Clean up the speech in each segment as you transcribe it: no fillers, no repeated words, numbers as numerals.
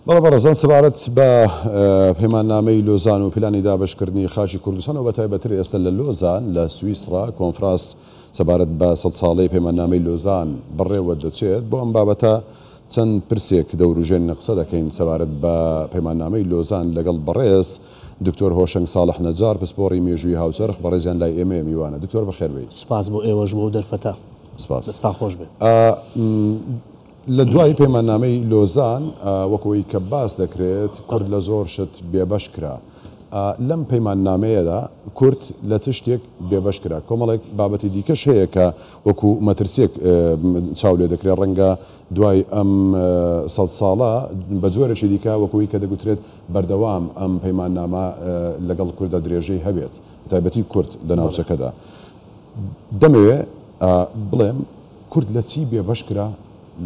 بەڵێ بەڕێزان سەبارەت بە پەیماننامەی لۆزان و پلانی دابەشکردنی خاچی کوردستان و بەتایبەتر ئێستا لە لۆزان لە سویسرا کۆنفراس سەبارەت بە 100 ساڵەی پەیماننامەی لۆزان بڕێوە دەچێت. بۆ ئەم بابەتە چەند پرسێک دەوروژێن قسە دەکەین سەبارەت بە پەیماننامەی لۆزان لەگەڵ بەڕێز دکتۆر هۆشنگ ساڵح نەجار پسپۆڕی مێژووی هاوچەرخ بەڕێزیان لای ئێمە میوانە. دکتۆر بەخێر بێت. سپاس بۆ ئێوەش بۆ دەرفەتە. سپاس. دەستان خۆش بێت. لە دوای پەیماننامەی لۆزان وەکەوەی کە باس دەکرێت کورد لە زۆر شت بێبەش کرا. لەم پەیماننامەیەدا کورد لە چ شتێک بێبەش کرا. کۆمەڵێک بابەتی دیکەش هەیە کە وەکو مەترسێک چاو لێ دەکرێت ڕەنگە دوای ئەم 100 ساڵە بە جۆرەی دیکە وەکوی کە دەگوترێت بەردەوام ئەم پەیماننامە لەگەڵ کوردە درێژەی هەبێت تایبەتی کورد لە ناوچەکەدا. دەمەوێت بڵێم کورد لە چی بێبەش کرا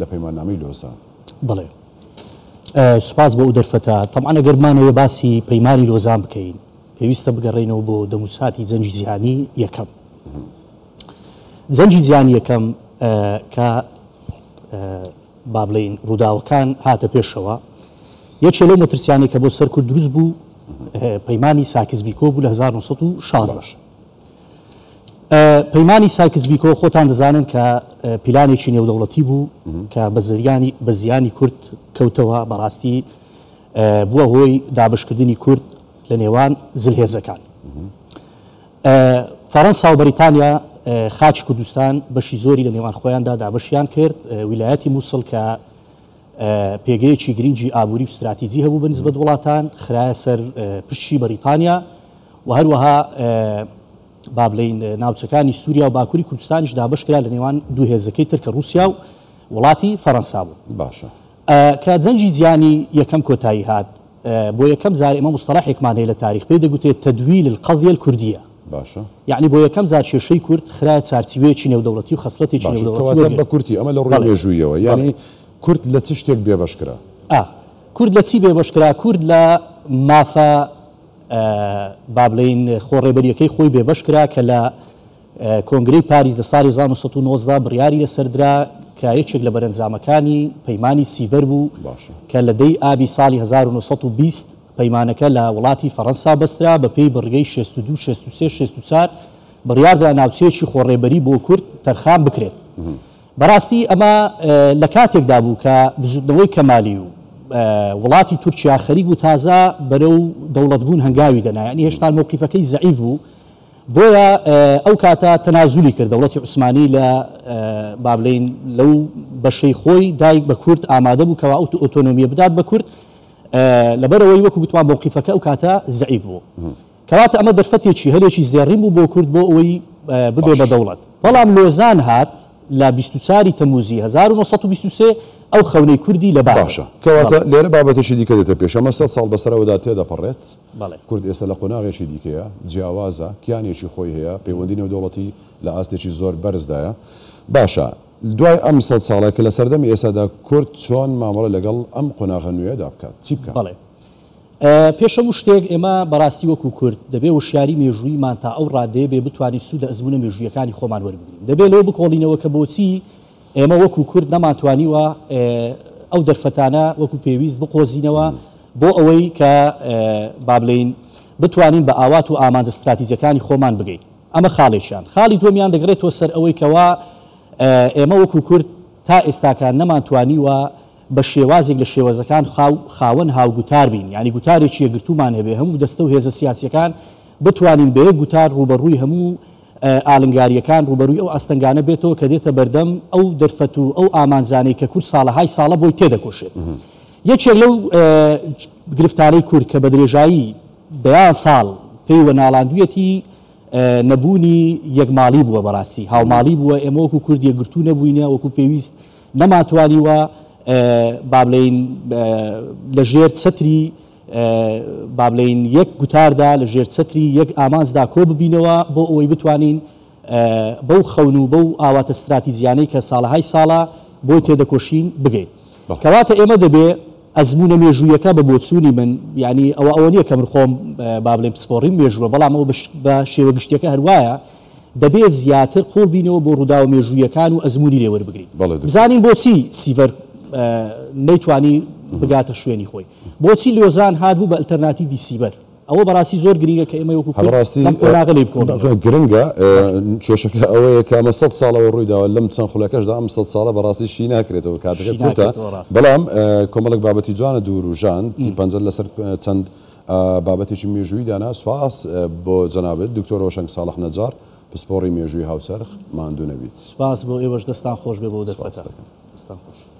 لە پەیماننامەی لۆزان؟ بڵێ سوپاس بۆ ئەو دەرفەتە. تەمەن ئەگەرمانەوە باسی پەیمانی لۆزان بکەین پێویستە بگەڕێنەوە بۆ دەموساتی زەنجی جیهانی یەکەم. زەنجی جیهانی یەکەم کە با بڵێین ڕووداوەکان هاتە پێشەوە یەکێ لەو مەترسیانی کە بۆ سەر کورد دروست بوو پەیمانی ساکس-بیکۆ بوو لە 1916. پەیمانی ساکس-بیکۆ خۆتان دەزانن کە پیلانێکی نێودەوڵەتی بوو کە بە زیانی کورد کەوتەوە بەڕاستی بووە هۆی دابشکردنی کورد لە نێوان زلهێزەکان. فەڕەنسا و بەریتانیا خاچی کوردستان بەشی زۆری لە نێوان خۆیاندا دابشیان کرد. ویلایەتی مووسڵ کە پێگەیەکی گرنگی ئابووری و استراتیزی هەبوو بە نسبەت وڵاتان خرایە سەر پشتی بەریتانیا و هەروەها با بڵێین ناوچەکانی سووریا و باکووری کوردستانیش دابش کرا لە نێوان دوو هێزەکەی تر کە رووسیا و وڵاتی فەڕەنسا بوو. باشە کە زەنجی جیهانی یەکەم کۆتایی هات بۆ یەکەم زار ئێمە مستەلاحێکمان هەیە لە تاریخ پێی دەگوتێت تەدویل القەضیە الکوردیە. باشە یعنی بۆ یەکەم زار کێشەی کورد خرایە چارچوەیەکی نێودەوڵەتی و خەسڵەتێکی نێودەوڵەتی بە کورتی ئەمە لە ڕووی مێژوویەوە. یعنی کورد لە چ شتێک بێبەش کرا؟ کورد لە چی بێبەش کرا؟ کورد لە مافە با بڵێین خۆڕێبەریەکەی خۆی بێبەش کرا کە لە کۆنگرەی پاریس لە ساڵی 1990 بڕیاری لەسەردرا کە یەکێک لە بەرەنجامەکانی پەیمانی سیڤەر بوو کە لە دەی ئابی ساڵی 1920 پەیمانەکە لە وڵاتی فەڕەنسا بەسترا بە پێی بڕگەی 62 63 64 بڕیاردا ناوچەیەکی خۆڕێبەری بۆ کورد تەرخان بکرێت. بەڕاستی ئەمە لە کاتێکدا بوو کە بزودنەوەی کەمالی و وڵاتی تورکیا خەریک بوو تازە بەرەو دەوڵەتبوون هەنگاوی دەنا. یعنی هێشتا موقیفەکەی زەعیف بوو بۆیە ئەو کاتە تەنازولی کرد دەوڵەتی عوسمانی لە با بڵێین لەو بەشەی خۆی دایک بە کورد ئامادە بوو کەوا ئۆتۆنۆمیە بدات بە کورد لەبەرەوەی وەکو گوتمان موقیفەکە ئەو کاتە زەعیف بوو. کەواتە ئەمە دەرفەتێکی هەرێکی زێڕین بوو بۆ کورد بۆ ئەوەی ببێ بە دەوڵەت. بەڵام لۆزان هات لە 24 تەموزی 1923 ئەو خەونەی کوردی لە باشە. کەواتە لێرە بابەتێکی دیکە دێتە پێش. ئەمە 100 ساڵ بەسەرەوەدا تێدەپەڕێت. کورد ئێستا لە قۆناغێکی دیکەیە جیاوازە کیانێکی خۆی هەیە پەیوەندی نێودەوڵەتی لە ئاستێکی زۆر بەرزدایە. باشە دوای ئەم 100 ساڵە کە لە سەردەمی ئێستادا کورد چۆن مامەڵە لەگەڵ ئەم قۆناغە نوێدا بکات چی بکات؟ بەڵێ پێشەموو شتێک ئێمە بەڕاستی وەکو کورد دەبێ وشیاری مێژوویمان تا ئەو ڕادەیە بێ بتوانین سوودە ئەزمونە مێژوویەکانی خۆمان وەربگرین. دەبێت لەوە بکۆڵینەوە کە بۆچی ئێمە وەکو کورد نەماتوانیوە ئەو دەرفەتانە وەکو پێویست بقۆزینەوە بۆ ئەوەی کە با بڵێین بتوانین بە ئاوات و ئامانجە استراتیجیەکانی خۆمان بگەین. ئەمە خاڵێکیان. خاڵی دووەمیان دەگرێتەوە سەر ئەوەی کەوا ئێمە وەکو کورد تا ئێستاکان نەمانتوانیوە بە شێوازێک لە شێوەزەکان خاوەن هاوگوتار بین. یعنی گوتارێکی یەکگرتومان هەبێ هەموو دەستە و هێزە سیاسیەکان بتوانین بە یەک گوتار ڕوبەڕووی هەموو ئالنگاریەکان ڕوبەرووی ئەو ئەستەنگانە بێتەوە کە دێتە بەردەم ئەو دەرفەت و ئەو ئامانزانەی کە کورد ساڵەهای ساڵە بۆی تێدەکۆشێت. یەکێک لەو گرفتارەی کورد کە بە درێژایی دەیان ساڵ پێیوە ناڵاندوویەتی نەبوونی یەکماڵی بووە بەڕاستی هاوماڵی بووە. ئێمە وەکو کورد یەکگرتو نەبووینە وەکو پێویست نەماتوانیوە با بڵێین لە ژێر چەتری با بڵێین یەک گوتاردا لە ژێر چەتری یەک ئامانزدا کۆ ببینەوە بۆ ئەوەی بتوانین بەو خەون و بەو ئاواتە استراتیزیانەی کە ساڵەهای ساڵە بۆی تێدەکۆشین بگەین. کەواتە ئێمە دەبێ ئەزمونە مێژوویەکە بە بۆچوونی من یعنی ئەوە نییە کە من خۆم با بڵێم پسپۆڕیم مێژووە بەڵام ئەوە بە شێوە گشتیەکە هەروایە دەبێت زیاتر قۆڵ بینەوە بۆ ڕوودا و مێژوویەکان و ئەزمموی لێوەربگرین. بزانین بۆچی سیڤەر نەیتوانی بگاتە شوێنی خۆی بۆچی لۆزان هاتبوو بە ئەلتەرناتیڤی سیبەر ئەوە بەڕاستی زۆر گرنگە کە ئێمە وەکو قۆناغەڵی بکۆن گرنگە کێشەکە ئەوەیە کە ئەمە 100 ساڵەوە ڕوویداوە لەم چەند خولەکەشدا ئەم 100 ساڵە بەڕاستی شی ناکرێتەوە کاتەکە کورتە بەڵام کۆمەڵک بابەتی جوانە دوور و ژان پەنجە لەسەر چەند بابەتێکی مێژووی دانا سوپاس بۆ جەنابێت دکتۆر ڕۆشنگ ساڵح نەجار پسپۆڕی مێژووی هاوچەرخ ماندوو نەبیت سوپاس بۆ ئێوەش دەستان خۆش بێ بۆ دەرفەتە دەستان خۆش